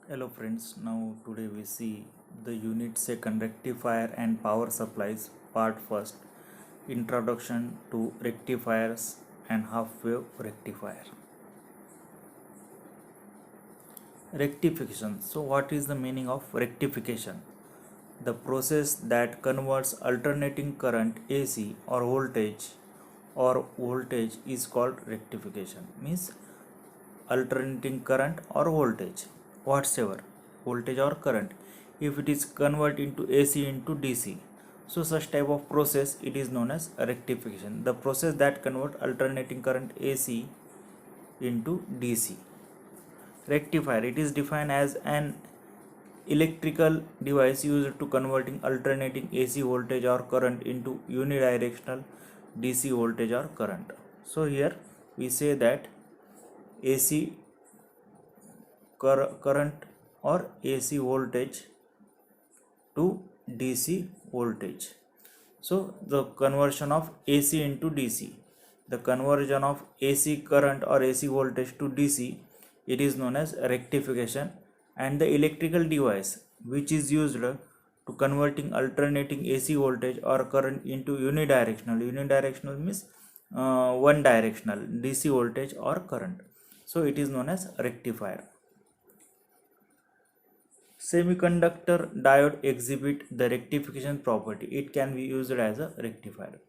Hello friends, now today we see the unit second rectifier and power supplies part first, introduction to rectifiers and half wave rectifier. Rectification. So what is the meaning of rectification? The process that converts alternating current AC or voltage is called rectification. Means alternating current or voltage whatsoever, voltage or current, if it is converted into AC into DC, so such type of process it is known as a rectification. The process that convert alternating current AC into DC. Rectifier, it is defined as an electrical device used to converting alternating AC voltage or current into unidirectional DC voltage or current. So here we say that AC current or AC voltage to DC voltage. So the conversion of AC into DC, the conversion of AC current or AC voltage to DC, it is known as rectification. And the electrical device which is used to converting alternating AC voltage or current into unidirectional means one directional DC voltage or current, so it is known as rectifier. Semiconductor diode exhibit the rectification property. It can be used as a rectifier.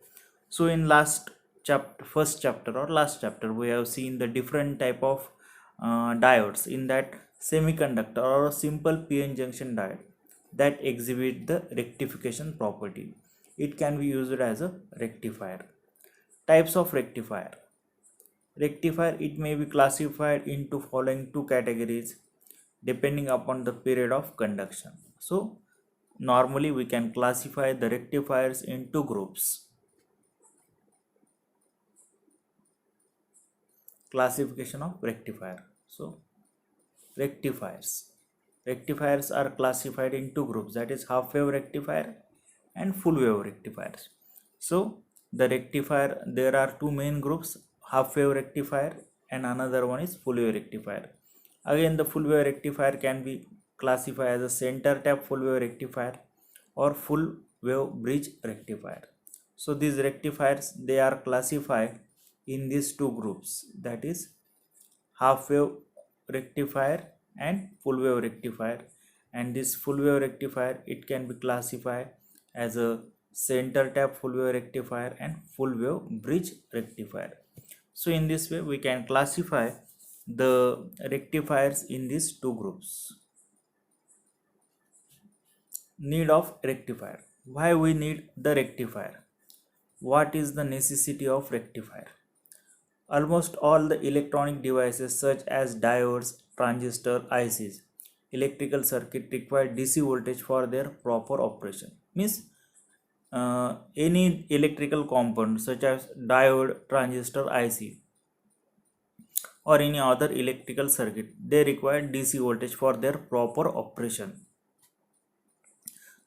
So in first chapter or last chapter, we have seen the different type of diodes. In that, semiconductor or a simple PN junction diode that exhibit the rectification property. It can be used as a rectifier. Types of rectifier. Rectifier, it may be classified into following two categories depending upon the period of conduction. So normally we can classify the rectifiers in two groups. Classification of rectifier. So rectifiers. Rectifiers are classified in two groups, that is half wave rectifier and full wave rectifiers. So the rectifier, there are two main groups, half wave rectifier and another one is full wave rectifier. Again, the full wave rectifier can be classified as a center tap full wave rectifier or full wave bridge rectifier. So these rectifiers, they are classified in these two groups, that is half wave rectifier and full wave rectifier. And this full wave rectifier, it can be classified as a center tap full wave rectifier and full wave bridge rectifier. So in this way we can classify the rectifiers in these two groups. Need of rectifier. Why we need the rectifier? What is the necessity of rectifier? Almost all the electronic devices such as diodes, transistor, ICs, electrical circuit require DC voltage for their proper operation. Means any electrical component such as diode, transistor, IC or any other electrical circuit, they require DC voltage for their proper operation.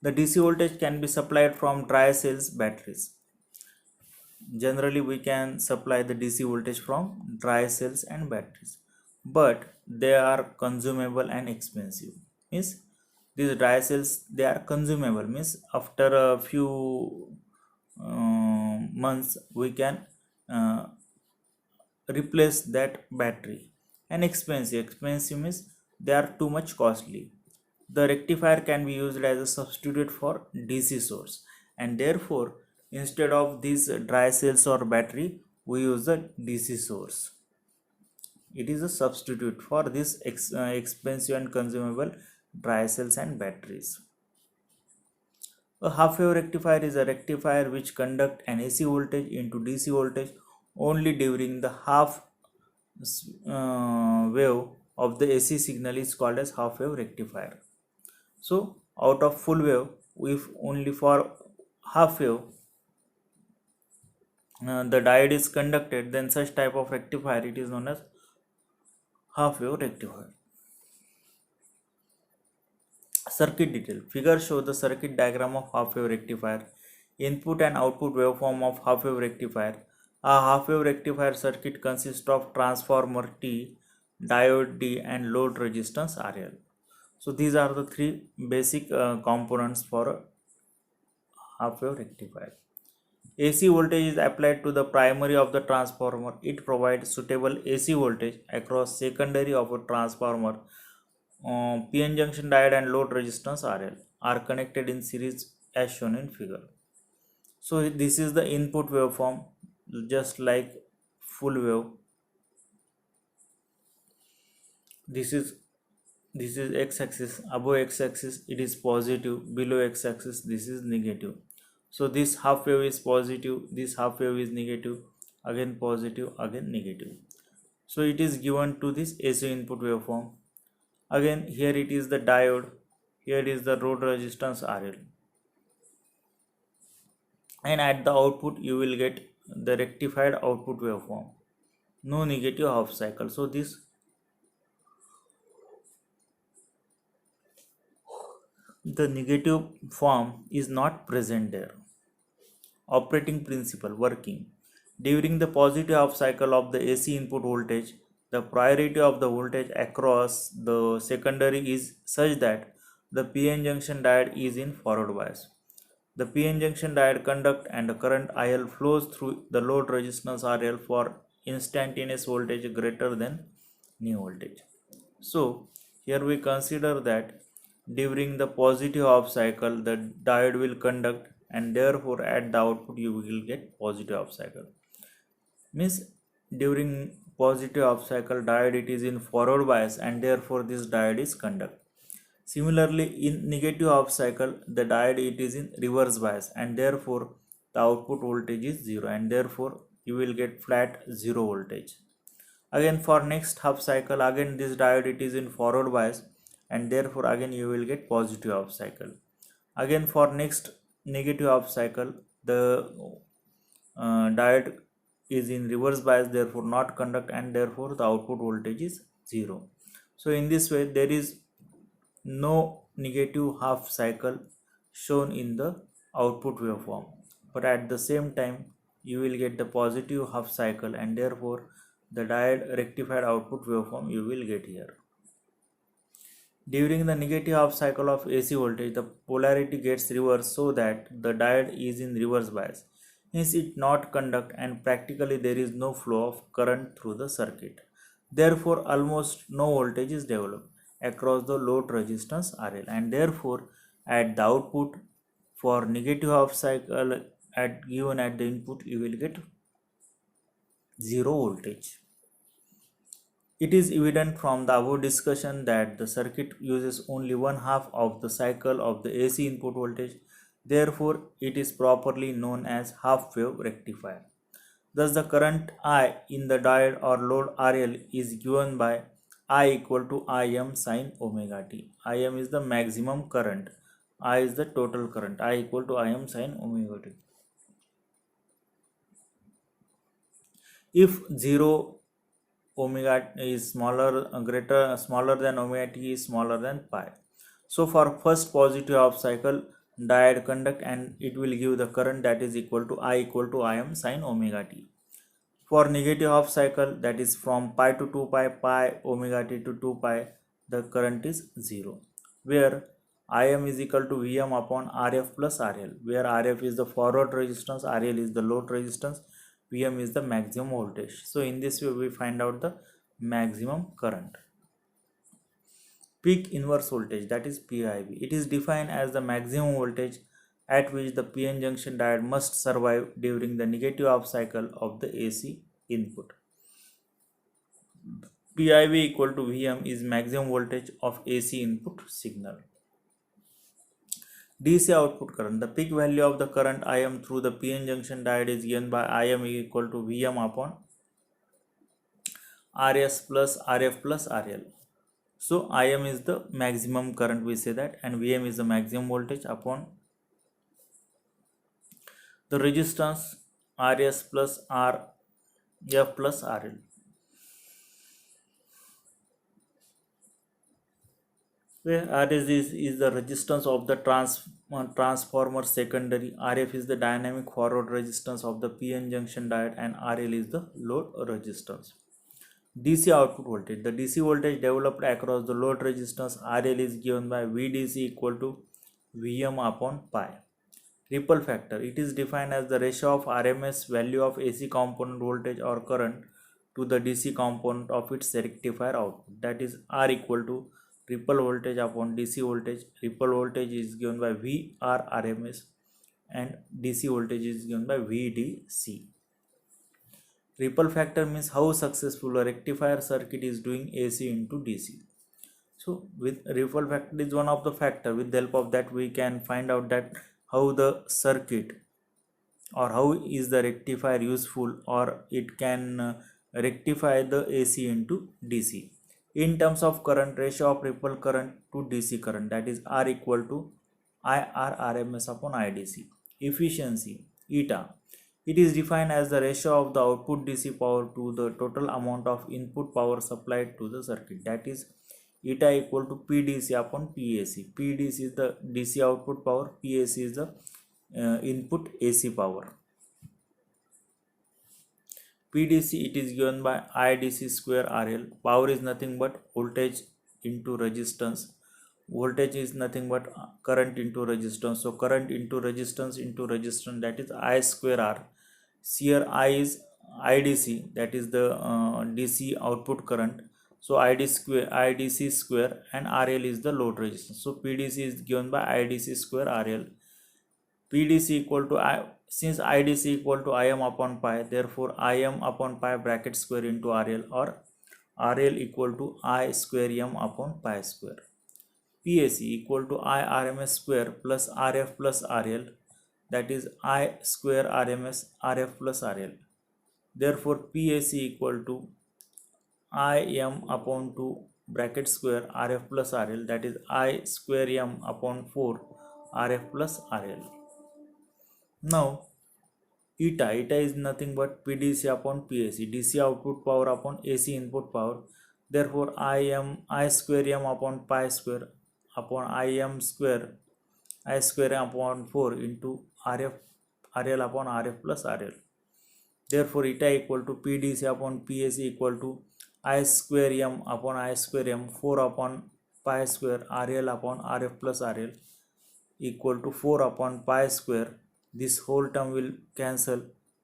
The DC voltage can be supplied from dry cells batteries. Generally we can supply the DC voltage from dry cells and batteries, but they are consumable and expensive. Means these dry cells, they are consumable, means after a few months we can uh, replace that battery. And expensive means they are too much costly. The rectifier can be used as a substitute for DC source, and therefore instead of these dry cells or battery, we use the DC source. It is a substitute for this expensive and consumable dry cells and batteries. A half wave rectifier is a rectifier which conduct an AC voltage into DC voltage only during the half wave of the AC signal is called as half wave rectifier. So out of full wave, if only for half wave the diode is conducted, then such type of rectifier, it is known as half wave rectifier. Circuit detail. Figure show the circuit diagram of half wave rectifier. Input and output waveform of half wave rectifier. A half wave rectifier circuit consists of transformer T, diode D and load resistance RL. So these are the three basic components for a half wave rectifier. AC voltage is applied to the primary of the transformer. It provides suitable AC voltage across secondary of a transformer. PN junction diode and load resistance RL are connected in series as shown in figure. So this is the input waveform, just like full wave. This is x-axis. Above x-axis it is positive, below x-axis this is negative. So this half wave is positive, this half wave is negative, again positive, again negative. So it is given to this AC input waveform. Again here it is the diode, here is the load resistance RL, and at the output you will get the rectified output waveform, no negative half cycle. So this the negative form is not present there. Operating principle working. During the positive half cycle of the AC input voltage, the priority of the voltage across the secondary is such that the PN junction diode is in forward bias. The PN junction diode conduct and the current IL flows through the load resistance RL for instantaneous voltage greater than new voltage. So here we consider that during the positive half cycle the diode will conduct, and therefore at the output you will get positive half cycle. Means during positive half cycle diode it is in forward bias, and therefore this diode is conduct. Similarly in negative half cycle the diode it is in reverse bias, and therefore the output voltage is 0, and therefore you will get flat 0 voltage. Again for next half cycle, again this diode it is in forward bias, and therefore again you will get positive half cycle. Again for next negative half cycle the diode is in reverse bias, therefore not conduct, and therefore the output voltage is 0. So in this way there is no negative half cycle shown in the output waveform, but at the same time you will get the positive half cycle, and therefore the diode rectified output waveform you will get here. During the negative half cycle of AC voltage, the polarity gets reversed so that the diode is in reverse bias. Hence it not conduct, and practically there is no flow of current through the circuit. Therefore almost no voltage is developed across the load resistance RL, and therefore at the output for negative half cycle at given at the input you will get 0 voltage. It is evident from the above discussion that the circuit uses only one half of the cycle of the AC input voltage. Therefore, it is properly known as half wave rectifier. Thus, the current I in the diode or load RL is given by I equal to Im sin omega t. Im is the maximum current. I is the total current. I equal to Im sin omega t. If 0 omega is smaller than omega t is smaller than pi. So for first positive half cycle diode conduct, and it will give the current that is equal to I equal to Im sin omega t. For negative half cycle, that is from pi to 2 pi, pi omega t to 2 pi, the current is 0, where Im is equal to Vm upon Rf plus RL, where Rf is the forward resistance, RL is the load resistance, Vm is the maximum voltage. So in this way we find out the maximum current. Peak inverse voltage, that is PIV. It is defined as the maximum voltage at which the PN junction diode must survive during the negative half cycle of the AC input. PIV equal to Vm is maximum voltage of AC input signal. DC output current. The peak value of the current Im through the PN junction diode is given by Im equal to Vm upon Rs plus Rf plus RL. So Im is the maximum current, we say that, and Vm is the maximum voltage upon the resistance Rs plus Rf plus RL. Where Rs is the resistance of the transformer secondary, Rf is the dynamic forward resistance of the PN junction diode, and RL is the load resistance. DC output voltage. The DC voltage developed across the load resistance RL is given by VDC equal to Vm upon pi. Ripple factor. It is defined as the ratio of RMS value of AC component voltage or current to the DC component of its rectifier output. That is R equal to ripple voltage upon DC voltage. Ripple voltage is given by VR RMS and DC voltage is given by VDC. Ripple factor means how successful a rectifier circuit is doing AC into DC. So with ripple factor is one of the factor. With the help of that we can find out that how the circuit or how is the rectifier useful, or it can rectify the AC into DC. In terms of current, ratio of ripple current to DC current, that is R equal to IR RMS upon IDC. Efficiency eta. It is defined as the ratio of the output DC power to the total amount of input power supplied to the circuit. That is eta equal to PDC upon PAC. PDC is the DC output power, PAC is the input AC power. PDC it is given by IDC square RL. Power is nothing but voltage into resistance. Voltage is nothing but current into resistance. So current into resistance, that is I square R. Here I is IDC, that is the DC output current. So IDC square and RL is the load resistance. So PDC is given by IDC square RL. PDC equal to since IDC equal to Im upon pi, therefore Im upon pi bracket square into RL, or RL equal to I square M upon pi square. PAC equal to I RMS square plus RF plus RL, that is I square RMS RF plus RL. Therefore PAC equal to Im upon 2 bracket square RF plus RL, that is I square M upon 4 RF plus RL. Now eta is nothing but PDC upon PAC, DC output power upon AC input power. Therefore I square M upon pi square upon I square M upon 4 into RL upon RF plus RL. Therefore eta equal to PDC upon PAC equal to I square M upon I square M 4 upon pi square RL upon RF plus RL equal to 4 upon pi square. This whole term will cancel.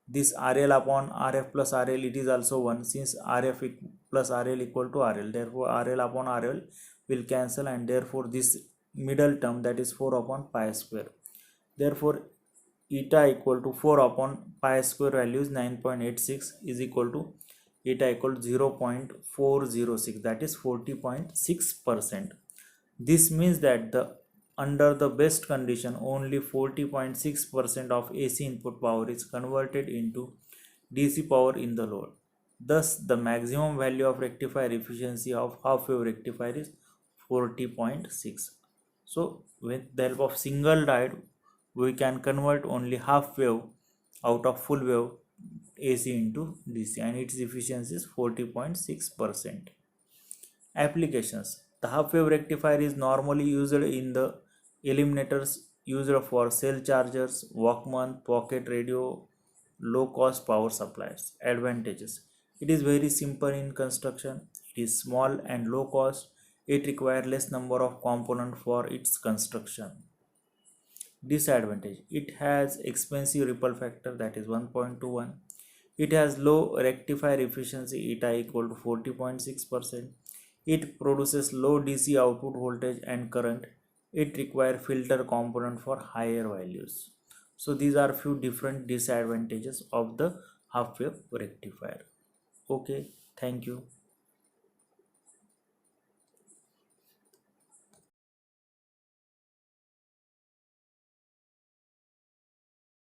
This RL upon RF plus RL, it is also 1, since RF plus RL equal to RL. Therefore RL upon RL will cancel, and therefore this middle term, that is 4 upon pi square. Therefore eta equal to 4 upon pi square value is 9.86 is equal to eta equal to 0.406, that is 40.6%. This means that under the best condition only 40.6% of AC input power is converted into DC power in the load. Thus the maximum value of rectifier efficiency of half wave rectifier is 40.6. So with the help of single diode we can convert only half wave out of full wave AC into DC, and its efficiency is 40.6%. Applications. The half wave rectifier is normally used in the eliminators used for cell chargers, Walkman, pocket radio, low cost power supplies. Advantages. It is very simple in construction. It is small and low cost. It requires less number of components for its construction. Disadvantage. It has expensive ripple factor, that is 1.21. It has low rectifier efficiency, eta equal to 40.6%. It produces low DC output voltage and current. It requires filter component for higher values. So these are few different disadvantages of the half wave rectifier. Okay, thank you.